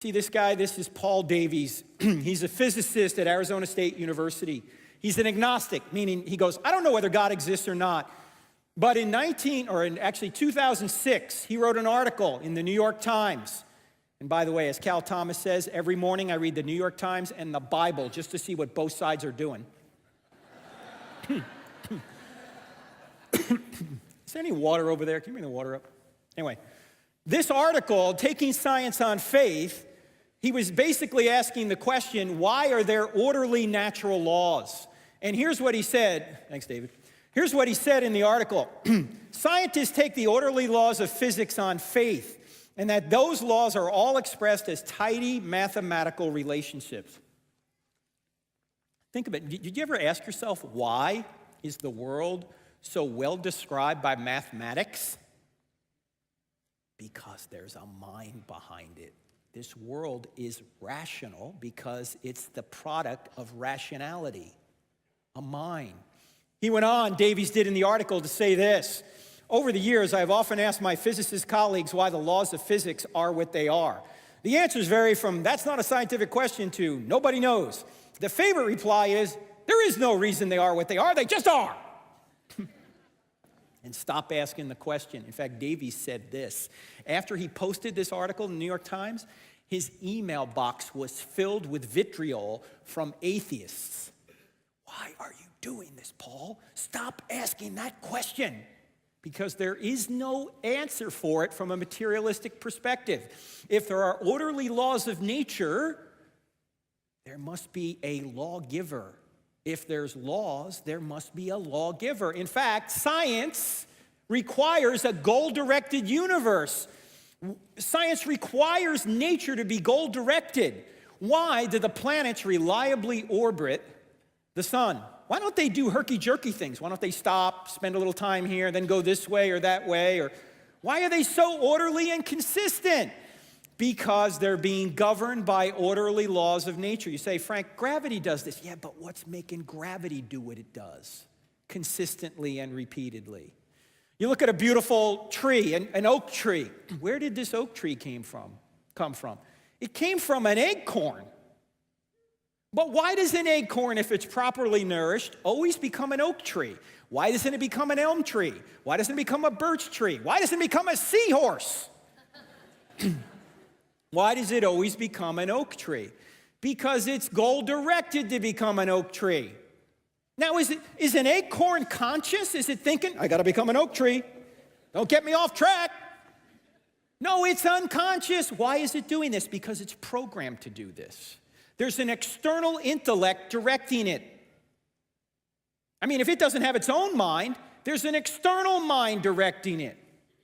See this guy? This is Paul Davies. He's a physicist at Arizona State University. He's an agnostic, meaning he goes, I don't know whether God exists or not. But in 2006, he wrote an article in the New York Times. And by the way, as Cal Thomas says, every morning I read the New York Times and the Bible just to see what both sides are doing. Is there any water over there? Can you bring the water up? Anyway, this article, Taking Science on Faith, he was basically asking the question, why are there orderly natural laws? And here's what he said. Thanks, David. Here's what he said in the article. Scientists take the orderly laws of physics on faith, and that those laws are all expressed as tidy mathematical relationships. Think of it. Did you ever ask yourself, why is the world so well described by mathematics? Because there's a mind behind it. This world is rational because it's the product of rationality, a mind. He went on, Davies did in the article, to say this. Over the years, I've often asked my physicist colleagues why the laws of physics are what they are. The answers vary from, that's not a scientific question, to nobody knows. The favorite reply is, there is no reason they are what they are, they just are. And stop asking the question. In fact, Davies said this. After he posted this article in the New York Times, his email box was filled with vitriol from atheists. Why are you doing this, Paul? Stop asking that question. Because there is no answer for it from a materialistic perspective. If there are orderly laws of nature, there must be a lawgiver. If there's laws, there must be a lawgiver. In fact, science requires a goal-directed universe. Science requires nature to be goal-directed. Why do the planets reliably orbit the sun? Why don't they do herky-jerky things? Why don't they stop, spend a little time here, then go this way or that way? Or why are they so orderly and consistent? Because they're being governed by orderly laws of nature. You say, Frank, gravity does this. Yeah, but what's making gravity do what it does? Consistently and repeatedly. You look at a beautiful tree, an oak tree. Where did this oak tree come from? It came from an acorn. But why does an acorn, if it's properly nourished, always become an oak tree? Why doesn't it become an elm tree? Why doesn't it become a birch tree? Why doesn't it become a seahorse? Why does it always become an oak tree? Because it's goal-directed to become an oak tree. Now, is an acorn conscious? Is it thinking, I got to become an oak tree? Don't get me off track. No, it's unconscious. Why is it doing this? Because it's programmed to do this. There's an external intellect directing it. I mean, if it doesn't have its own mind, there's an external mind directing it.